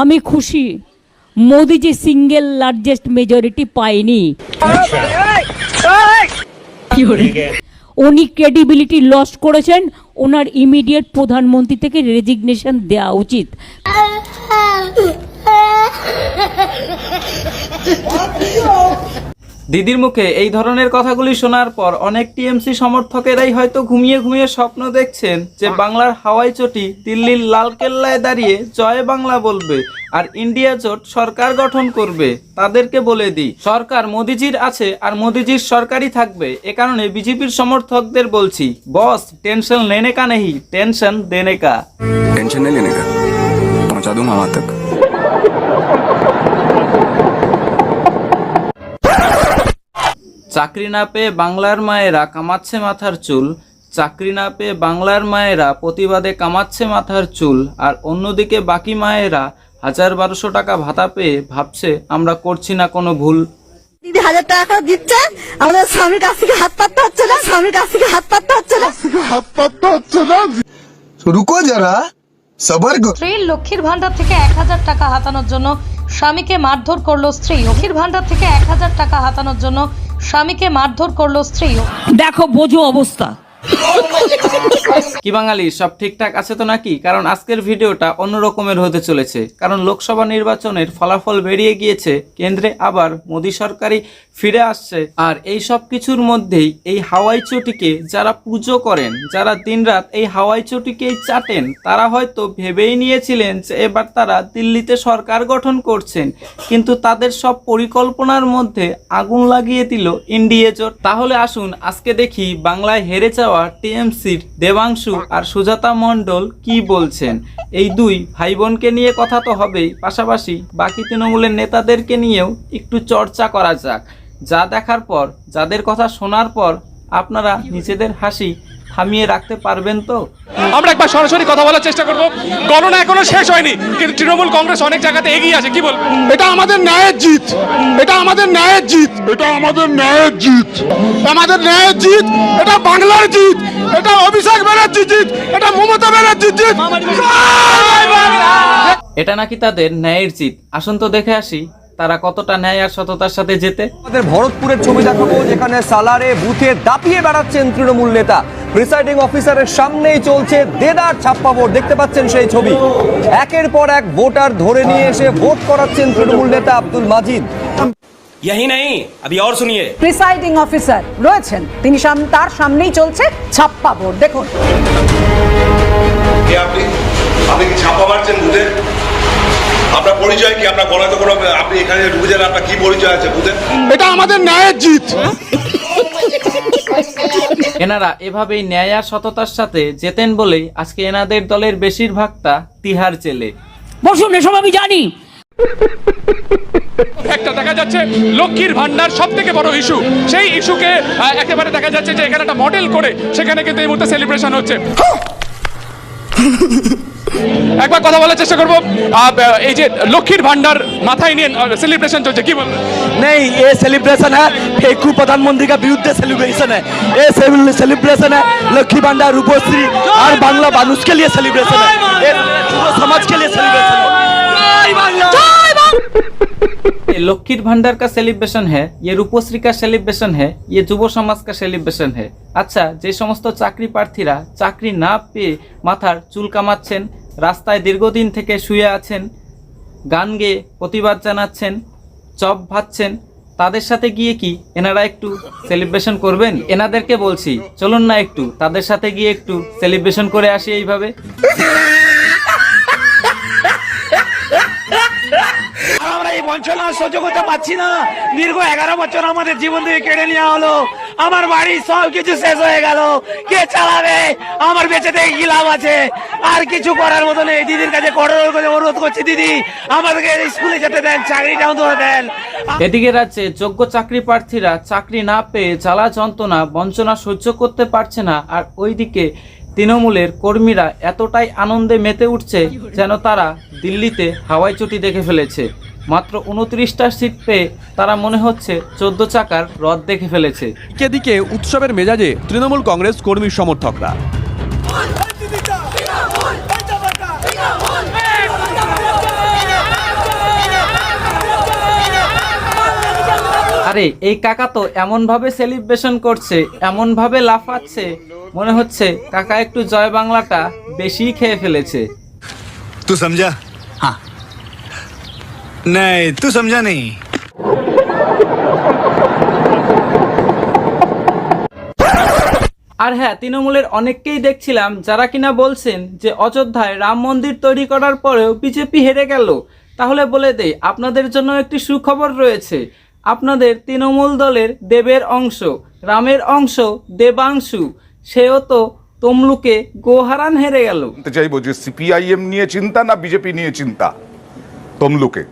আমি খুশি মোদিজি single largest majority পায়নি। উনি ক্রেডিবিলিটি লস করেছেন, ওনার ইমিডিয়েট প্রধানমন্ত্রী থেকে রেজিগনেশন দেওয়া উচিত। দিদির মুখে এই ধরনের কথাগুলি শোনার পর অনেক টিএমসি সমর্থকেরাই হয়তো ঘুমিয়ে ঘুমিয়ে স্বপ্ন দেখছেন যে বাংলার হাওয়াই চটি দিল্লির লালকেল্লায় দাঁড়িয়ে জয় বাংলা বলবে আর ইন্ডিয়া জোট সরকার গঠন করবে। তাদেরকে বলে দিই, সরকার মোদিজির আছে আর মোদিজির সরকারই থাকবে। এ কারণে বিজেপির সমর্থকদের বলছি, বস টেনশন लेने का नहीं, টেনশন देने का। टेंशन नहीं लेने का, पहुंचा दूंगा वहां तक। চাকরি না পেয়ে বাংলার মায়েরা কামাচ্ছে মাথার চুল, চাকরি না পেয়ে বাংলার মায়েরা প্রতিবাদে কামাচ্ছে মাথার চুল, আর অন্যদিকে বাকি মায়েরা 1000-1200 টাকা ভাতা পেয়ে ভাবছে আমরা করছি না কোনো ভুল। দিদি 1000 টাকা দিচ্ছে, আমাদের স্বামীর কাছ থেকে হাত পাততে হচ্ছে না, স্বামীর কাছ থেকে হাত পাততে হচ্ছে না। রুকো যারা, সবার করো। স্ত্রীর লক্ষ্মীর ভান্ডার থেকে 1000 টাকা হাতানোর জন্য স্বামীকে মারধর করলো স্ত্রী। লক্ষ্মীর ভান্ডার থেকে 1000 টাকা হাতানোর জন্য স্বামীকে মারধর করলো স্ত্রী। দেখো বোঝো অবস্থা। কি বাঙালি, সব ঠিকঠাক আছে তো নাকি? কারণ আজকের ভিডিওটা অন্য রকমের হতে চলেছে। কারণ লোকসভা নির্বাচনের ফলাফল বেরিয়ে গিয়েছে, কেন্দ্রে আবার মোদী সরকারই ফিরে আসছে। আর এই সব কিছুর মধ্যেই এই হাওয়াই চটিকে যারা পুজো করেন, যারা দিনরাত এই হাওয়াই চটিকেই চাটেন, তারা হয়তো ভেবেই নিয়েছিলেন যে এবার তারা দিল্লিতে সরকার গঠন করছেন, কিন্তু তাদের সব পরিকল্পনার মধ্যে আগুন লাগিয়ে দিল ইন্ডিয়া জোট। তাহলে আসুন আজকে দেখি বাংলায় হেরে যাওয়া টিএমসির দেবাংশু আর সুজাতা মণ্ডল কি বলছেন। এই দুই ভাই বোনকে নিয়ে কথা তো হবেই, পাশাপাশি বাকি তৃণমূলের নেতাদেরকে নিয়েও একটু চর্চা করা যাক। যা দেখার পর, যাদের কথা শোনার পর আপনারা নিজেদের হাসি থামিয়ে রাখতে পারবেন তো? আমরা একবার সরাসরি কথা বলার চেষ্টা করব। গণনা এখনো শেষ হয়নি, কিন্তু তৃণমূল কংগ্রেস অনেক জায়গাতে এগিয়ে আছে। কি বল? এটা আমাদের ন্যায়ের জিত, এটা আমাদের ন্যায়ের জিত, এটা আমাদের ন্যায়ের জিত, আমাদের ন্যায়ের জিত, এটা বাংলার জিত, এটা অভিষেক ব্যানার্জির জিত, এটা মমতা ব্যানার্জির জিত। এটা নাকি তাদের ন্যায়ের জিত। আসুন তো দেখে আসি তারা কতটা ন্যায় আর সততার সাথে জেতে। আমাদের ভরতপুরের ছবি দেখাবো, যেখানে সালারে বুথে দাপিয়ে বেড়াচ্ছেন তৃণমূল নেতা। প্রিসাইডিং অফিসারের সামনেই চলছে দেদার ছাপ্পা ভোট। দেখতে পাচ্ছেন সেই ছবি। একের পর এক ভোটার ধরে নিয়ে এসে ভোট করাচ্ছেন তৃণমূল নেতা আব্দুল মাজিদ। यही नहीं, अभी और सुनिए। প্রিসাইডিং অফিসার রয়েছেন, তিনি তার সামনেই চলছে ছাপ্পা ভোট। দেখুন, আপনি কি ছাপ্পা মারছেন বুথে? আপনার পরিচয় কি? আপনার গলাতে কোনো, আপনি এখানে ঢুকে যান, আপনার কি পরিচয় আছে বুথে? এটা আমাদের ন্যায়ের জিত। এনারা এভাবেই ন্যায় আর সততার সাথে জেতেন বলেই আজকে এনাদের দলের বেশিরভাগটা তিহার জেলে। বসুন, এসব আমি জানি। একটা দেখা যাচ্ছে লক্ষ্মীর ভান্ডার সব থেকে বড় ইস্যু। সেই ইস্যুকে একেবারে দেখা যাচ্ছে যে এখানে একটা মডেল করে সেখানে কিন্তু এই মুহূর্তে সেলিব্রেশন হচ্ছে। একবার কথা বলার চেষ্টা করবো। এই যে লক্ষ্মীর ভান্ডার মাথায় নিয়ে সেলিব্রেশন চলছে, কি বলবেন? नहीं, ये सेलिब्रेशन है फेकू प्रधानमंत्री का विरुद्ध सेलिब्रेशन है। ये सेलिब्रेशन है लक्ष्मी भंडार, रूपश्री और बांग्ला मानुष के लिए सेलिब्रेशन है, ये पूरे समाज के लिए सेलिब्रेशन है। ये लक्ष्मीर भंडार का सेलिब्रेशन है, ये रूपश्री का सेलिब्रेशन है, ये যুব সমাজ का सेलिब्रेशन है। আচ্ছা, যে সমস্ত চাকরি প্রার্থীরা চাকরি না পেয়ে মাথার চুল কামাচ্ছেন, রাস্তায় দীর্ঘদিন থেকে শুয়ে আছেন, গান গেয়ে প্রতিবাদ জানাচ্ছেন, চপ ভাজছেন, তাদের সাথে গিয়ে কি এনারা একটু সেলিব্রেশন করবেন? এনাদেরকে বলছি, চলুন না একটু তাদের সাথে গিয়ে একটু সেলিব্রেশন করে আসি এইভাবে। আমরা এই বঞ্চনা সহ্য করতে পারছি না। দীর্ঘ 11 বছর আমাদের জীবন থেকে কেড়ে নেওয়া হলো। আমার বাড়ি সব কিছু শেষ হয়ে গেল। কে চালাবে? আমার বেঁচে থেকে কি লাভ আছে? আর কিছু করার মতো নেই। দিদির কাছে কঠোর করে অনুরোধ করছি, দিদি আমাদেরকে স্কুলে যেতে দেন, চাকরিটা অন্তত দেন। এদিকে রাজ্যে যোগ্য চাকরি প্রার্থীরা চাকরি না পেয়ে জ্বালা যন্ত্রণা বঞ্চনা সহ্য করতে পারছে না, আর ওইদিকে তৃণমূলের কর্মীরা এতটাই আনন্দে মেতে উঠছে যেন তারা দিল্লিতে হাওয়াই চটি দেখে ফেলেছে। মাত্র 29টা সিট পেয়ে তারা মনে হচ্ছে 14 চাকার রথ দেখে ফেলেছে। এদিকে উৎসবের মেজাজে তৃণমূল কংগ্রেস কর্মী সমর্থকরা। আরে এই কাকা তো এমনভাবে সেলিব্রেশন করছে, এমনভাবে লাফাচ্ছে, মনে হচ্ছে কাকা একটু জয় বাংলাটা বেশি খেয়ে ফেলেছে। तू समझा? हाँ नहीं तू समझा नहीं। আর হ্যাঁ, তৃণমূলের অনেককেই দেখছিলাম যারা কিনা বলছেন যে অযোধ্যায় রাম মন্দির তৈরি করার পরেও বিজেপি হেরে গেল। তাহলে বলে দেই, আপনাদের জন্য একটি সুখবর রয়েছে। আপনাদের তৃণমূল দলের দেবের অংশ, রামের অংশ দেবাংশু, সেও তো তমলুকে গোহারান হেরে গেল। চাইবো যে সিপিআইএম নিয়ে চিন্তা না বিজেপি নিয়ে চিন্তা তমলুকে?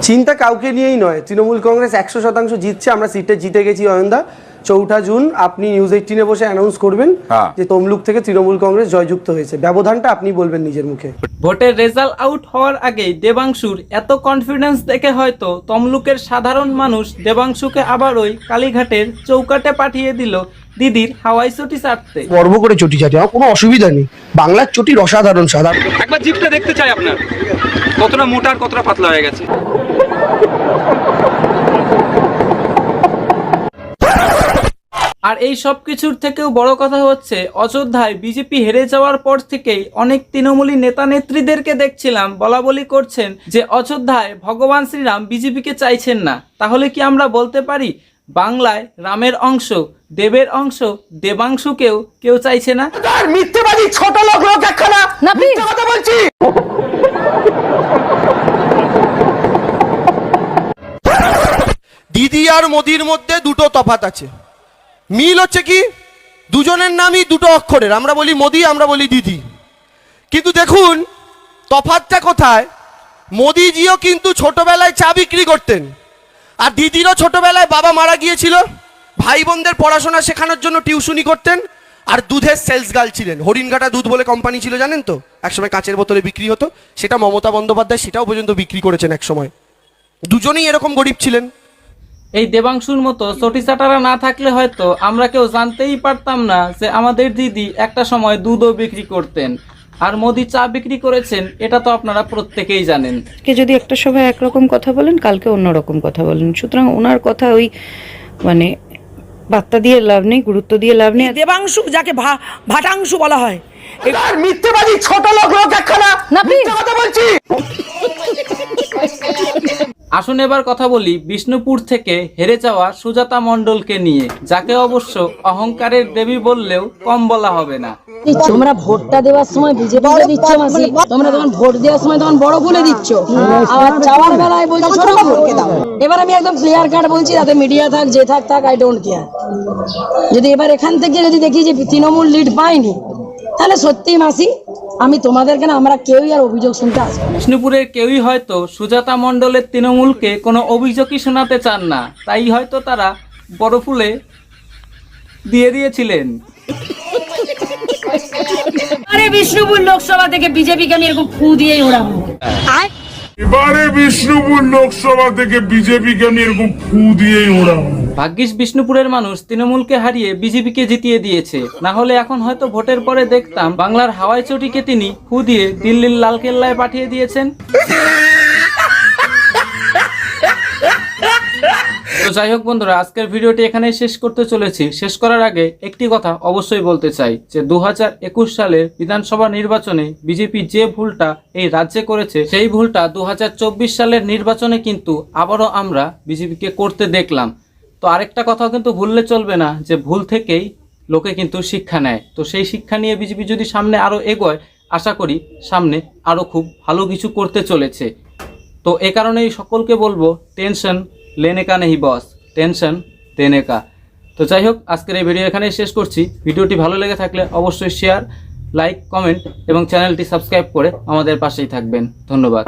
চিন্তা কাউকে নিয়েই নয়, তৃণমূল কংগ্রেস 100% জিতছে। আমরা সিটে জিতে গেছি অয়নদা। 4 জুন আপনি নিউজ 18-এ বসে অ্যানাউন্স করবেন যে তমলুক থেকে তৃণমূল কংগ্রেস জয়যুক্ত হয়েছে। ব্যবধানটা আপনি বলবেন নিজের মুখে। ভোটের রেজাল্ট আউট হওয়ার আগেই দেবাংশুর এত কনফিডেন্স দেখে হয়তো তমলুকের সাধারণ মানুষ দেবাংশুকে আবার ওই কালীঘাটের চৌকাটে পাঠিয়ে দিল দিদির হাওয়াই চটি চাটতে। গর্ব করে চটি চাটে, আমার কোনো অসুবিধা নেই। বাংলার চটির অসাধারণ স্বাদ। একবার জিপটা দেখতে চাই আপনার, কতটা মোটা আর কতটা পাতলা হয়ে গেছে। আর এই সব কিছুর থেকেও বড় কথা হচ্ছে, অযোধ্যায় বিজেপি হেরে যাওয়ার পর থেকেই অনেক তৃণমূলী নেতা নেত্রীদেরকে দেখছিলাম বলা বলি করছেন যে অযোধ্যায় ভগবান শ্রীরাম বিজেপিকে চাইছেন না। তাহলে কি আমরা বলতে পারি বাংলায় রামের অংশ, দেবের অংশ দেবাংশুকেও কেউ চাইছে না? মিথ্যেবাদী ছোট লোক একখানা, মিথ্যে কথা বলছি। দিদি আর মোদির মধ্যে দুটো তফাৎ আছে। মিল হচ্ছে কি, দুজনের নামই দুটো অক্ষরের, আমরা বলি মোদি, আমরা বলি দিদি। কিন্তু দেখুন তফাৎটা কোথায়, মোদিজিও কিন্তু ছোটবেলায় চা বিক্রি করতেন, আর দিদিরও ছোটবেলায় বাবা মারা গিয়েছিল, ভাই বোনদের পড়াশোনা শেখানোর জন্য টিউশনি করতেন, আর দুধের সেলস গার্ল ছিলেন। হরিণঘাটা দুধ বলে কোম্পানি ছিল, জানেন তো, একসময় কাঁচের বোতলে বিক্রি হতো, সেটা মমতা বন্দ্যোপাধ্যায় সেটাও পর্যন্ত বিক্রি করেছেন একসময়। দুজনেই এরকম গরিব ছিলেন। এই দেবাংশুর মতো চটি চাটারা না থাকলে হয়তো আমরা কেউ জানতেই পারতাম না যে আমাদের দিদি একটা সময় দুধও বিক্রি করতেন, আর মোদি চা বিক্রি করেছেন, এটা তো আপনারা প্রত্যেকেই জানেন। যদি একটা সভায় একরকম কথা বলেন, কালকে অন্যরকম কথা বলেন, সুতরাং ওনার কথা ওই মানে বার্তা দিয়ে লাভ নেই, গুরুত্ব দিয়ে লাভ নেই। দেবাংশু যাকে ভাটাংশু বলা হয়, মিথ্যেবাদী ছোট লোক একখানা, মিথ্যে কথা বলছি। আসুন এবার কথা বলি বিষ্ণুপুর থেকে হেরে যাওয়া সুজাতা মণ্ডলকে নিয়ে, যাকে অবশ্য অহংকারের দেবী বললেও কম বলা হবে না। তোমরা ভোটটা দেওয়ার সময় বিজেপিকে দিচ্ছ মাসি, তোমরা তখন ভোট দেওয়ার সময় তখন বড় বলে দিচ্ছ, আবার চাওয়ার বেলায় বলছো ছোট ভোটকে দাও। এবার আমি একদম ক্লিয়ার কাট বলছি, তাতে মিডিয়া থাক যে থাক আই ডোন্ট কেয়ার। যদি এবার এখান থেকে যদি দেখি যে তৃণমূল লিড পায়নি, তাহলে সত্যি মাসি আমি তোমাদেরকে না, আমরা কেউই আর অভিযোগ শুনতে আসবো। বিষ্ণুপুরের কেউই হয়তো সুজাতা মণ্ডলের তৃণমূলকে কোনো অভিযোগই শোনাতে চান না, তাই হয়তো তারা বড় ফুলে দিয়ে দিয়েছিলেন। আরে বিষ্ণুপুর লোকসভা থেকে বিজেপিকে আমি এরকম ফু দিয়েই ওড়াবো। এবারে বিষ্ণুপুর লোকসভা থেকে বিজেপিকে আমি এরকম ফু দিয়েই ওড়াবো। ভাগ্যিস বিষ্ণুপুরের মানুষ তৃণমূলকে হারিয়ে বিজেপিকে জিতিয়ে দিয়েছে, না হলে এখন হয়তো ভোটের পরে দেখতাম বাংলার হাওয়াই চটিকে তিনি ফু দিয়ে দিল্লির লালকেল্লায় পাঠিয়ে দিয়েছেন। তো যাই হোক বন্ধুরা, আজকের ভিডিওটি এখানেই শেষ করতে চলেছি। শেষ করার আগে একটি কথা অবশ্যই বলতে চাই যে 2021 সালের বিধানসভা নির্বাচনে বিজেপি যে ভুলটা এই রাজ্যে করেছে, সেই ভুলটা 2024 সালের নির্বাচনে কিন্তু আবারও আমরা বিজেপিকে করতে দেখলাম। তো আরেকটা কথাও কিন্তু ভুললে চলবে না যে ভুল থেকেই লোকে কিন্তু শিক্ষা নেয়। তো সেই শিক্ষা নিয়ে বিজেপি যদি সামনে আরও এগোয়, আশা করি সামনে আরও খুব ভালো কিছু করতে চলেছে। তো এ কারণেই সকলকে বলবো, টেনশন लेने का नहीं बॉस, টেনশন देने का। তো যাই হোক, আজকের এই ভিডিও এখানেই শেষ করছি। ভিডিওটি ভালো লেগে থাকলে অবশ্যই শেয়ার, লাইক, কমেন্ট এবং চ্যানেলটি সাবস্ক্রাইব করে আমাদের পাশেই থাকবেন। ধন্যবাদ।